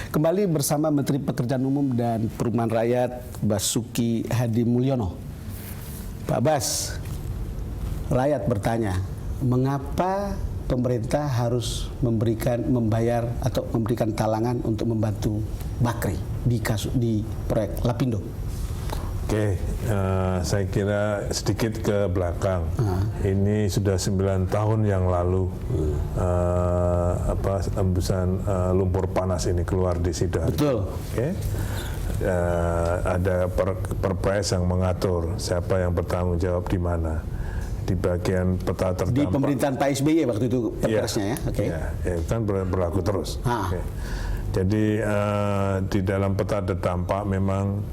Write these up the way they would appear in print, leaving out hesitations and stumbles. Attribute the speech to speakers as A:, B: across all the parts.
A: Kembali bersama Menteri Pekerjaan Umum dan Perumahan Rakyat Basuki Hadi Mulyono. Pak Bas, rakyat bertanya, mengapa pemerintah harus membayar atau memberikan talangan untuk membantu Bakri di proyek Lapindo?
B: Oke, saya kira sedikit ke belakang. Ini sudah 9 tahun yang lalu embusan lumpur panas ini keluar di Sidoarjo.
A: Betul.
B: Oke. Ada perpres yang mengatur siapa yang bertanggung jawab di mana. Di bagian peta terdampak.
A: Di pemerintahan Pak SBY waktu itu perpresnya ya? Oke.
B: Ya, kan berlaku terus. Oke. Jadi di dalam peta terdampak memang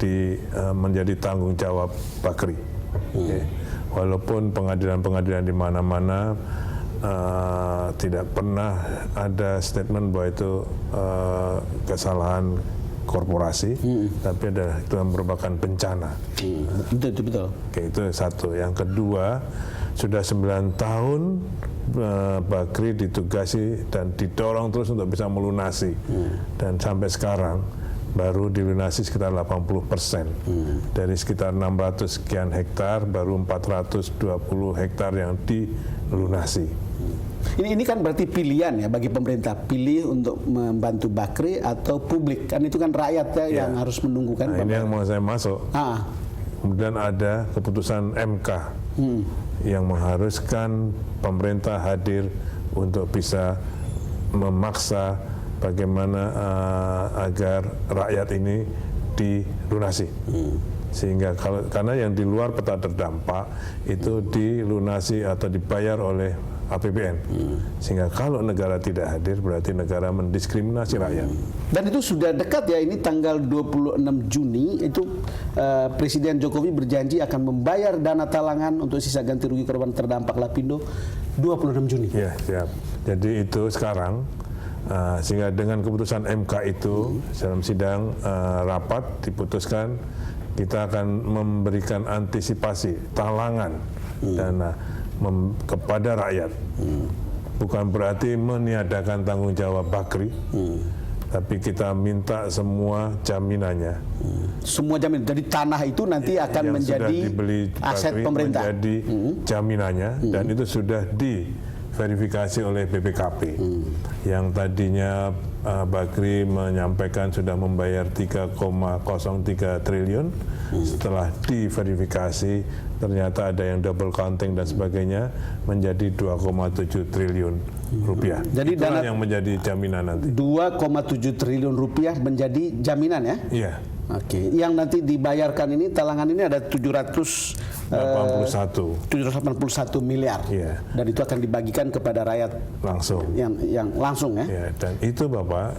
B: menjadi tanggung jawab Bakri. Walaupun pengadilan-pengadilan di mana-mana tidak pernah ada statement bahwa itu kesalahan korporasi, tapi itu merupakan bencana.
A: Betul.
B: Oke, itu satu. Yang kedua, sudah 9 tahun Bakri ditugasi dan didorong terus untuk bisa melunasi, dan sampai sekarang baru dilunasi sekitar 80%. Dari sekitar 600 sekian hektar, baru 420 hektar yang dilunasi.
A: Ini kan berarti pilihan ya bagi pemerintah, pilih untuk membantu Bakri atau publik, kan itu kan rakyat ya yang harus menunggu kan.
B: Nah, ini yang mau saya masuk. Kemudian ada keputusan MK yang mengharuskan pemerintah hadir untuk bisa memaksa bagaimana agar rakyat ini dilunasi. Sehingga karena yang di luar peta terdampak itu dilunasi atau dibayar oleh APBN. Sehingga kalau negara tidak hadir berarti negara mendiskriminasi rakyat.
A: Dan itu sudah dekat ya, ini tanggal 26 Juni itu Presiden Jokowi berjanji akan membayar dana talangan untuk sisa ganti rugi korban terdampak Lapindo 26 Juni.
B: Ya, siap. Jadi itu sekarang sehingga dengan keputusan MK itu dalam sidang rapat diputuskan kita akan memberikan antisipasi talangan dana kepada rakyat. Bukan berarti meniadakan tanggung jawab Bakri, tapi kita minta semua jaminannya.
A: Semua jaminan. Jadi tanah itu nanti akan
B: yang
A: menjadi
B: sudah dibeli
A: aset
B: Bakri
A: pemerintah.
B: Menjadi jaminannya, dan itu sudah diverifikasi oleh BPKP. Yang tadinya Bakri menyampaikan sudah membayar 3,03 triliun. Setelah diverifikasi ternyata ada yang double counting dan sebagainya, menjadi 2,7 triliun rupiah. Jadi itulah yang menjadi jaminan nanti.
A: 2,7 triliun rupiah menjadi jaminan ya?
B: Iya.
A: Oke, yang nanti dibayarkan ini talangan ini ada 781 miliar.
B: Iya.
A: Dan itu akan dibagikan kepada rakyat
B: langsung.
A: Yang langsung ya.
B: Iya, dan itu Bapak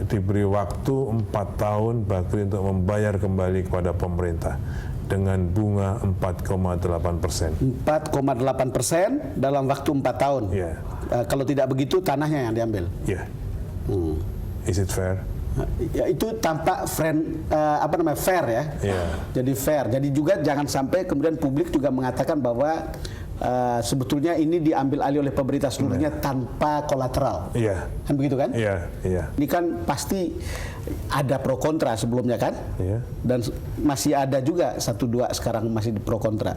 B: diberi waktu 4 tahun Bakri untuk membayar kembali kepada pemerintah dengan bunga 4,8%.
A: 4,8% dalam waktu 4 tahun.
B: Iya.
A: Kalau tidak begitu tanahnya yang diambil.
B: Iya. Is it fair?
A: Ya, itu tampak fair ya.
B: Yeah.
A: Jadi fair. Jadi juga jangan sampai kemudian publik juga mengatakan bahwa sebetulnya ini diambil alih oleh pemerintah seluruhnya tanpa kolateral.
B: Iya.
A: Kan begitu kan?
B: Iya, iya.
A: Ini kan pasti ada pro kontra sebelumnya kan?
B: Iya.
A: Dan masih ada juga 1-2 sekarang masih di pro kontra.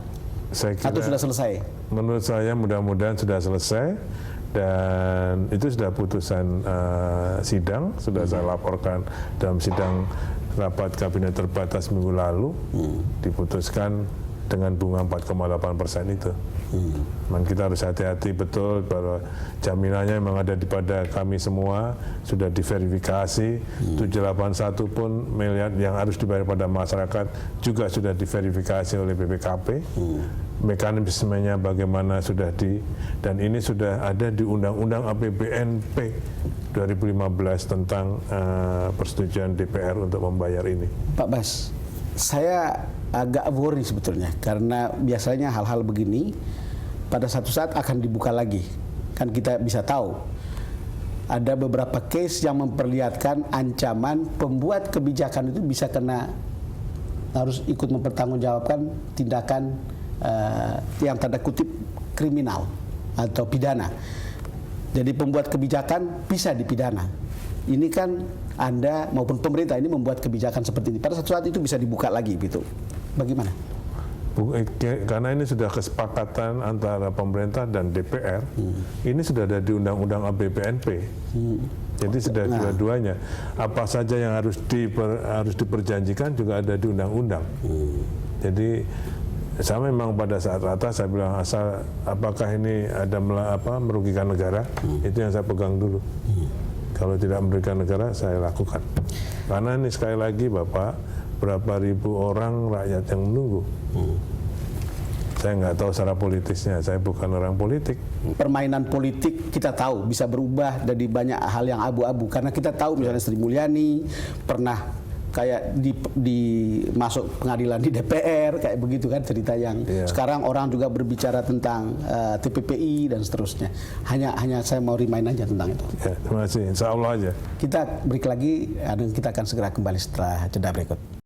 B: Saya kira,
A: atau sudah selesai?
B: Menurut saya mudah-mudahan sudah selesai. Dan itu sudah putusan sidang, sudah saya laporkan dalam sidang rapat kabinet terbatas minggu lalu, diputuskan dengan bunga 4,8% itu. Kita harus hati-hati betul bahwa jaminannya memang ada pada kami semua, sudah diverifikasi. 781 pun miliar yang harus dibayar pada masyarakat juga sudah diverifikasi oleh BPKP. Mekanismenya bagaimana sudah dan ini sudah ada di Undang-Undang APBNP 2015 tentang persetujuan DPR untuk membayar ini.
A: Pak Bas, saya agak worry sebetulnya karena biasanya hal-hal begini pada satu saat akan dibuka lagi. Kan kita bisa tahu ada beberapa case yang memperlihatkan ancaman pembuat kebijakan itu bisa harus ikut mempertanggungjawabkan tindakan yang tanda kutip kriminal atau pidana. Jadi pembuat kebijakan bisa dipidana. ini kan Anda maupun pemerintah ini membuat kebijakan seperti ini. Pada satu saat itu bisa dibuka lagi gitu. Bagaimana?
B: Karena ini sudah kesepakatan antara pemerintah dan DPR, ini sudah ada di Undang-Undang APBNP. Jadi sudah dua-duanya. Apa saja yang harus diperjanjikan juga ada di undang-undang. Jadi saya memang pada saat atas saya bilang asal apakah ini ada merugikan negara, itu yang saya pegang dulu. Kalau tidak merugikan negara saya lakukan. Karena ini sekali lagi Bapak, berapa ribu orang rakyat yang menunggu. Saya nggak tahu secara politisnya, saya bukan orang politik.
A: Permainan politik kita tahu bisa berubah dari banyak hal yang abu-abu. Karena kita tahu misalnya Sri Mulyani pernah kayak di masuk pengadilan di DPR, kayak begitu kan cerita yang sekarang orang juga berbicara tentang TPPI dan seterusnya. Hanya saya mau remind aja tentang itu.
B: Ya, terima kasih, insya Allah aja.
A: Kita break lagi dan kita akan segera kembali setelah jeda berikut.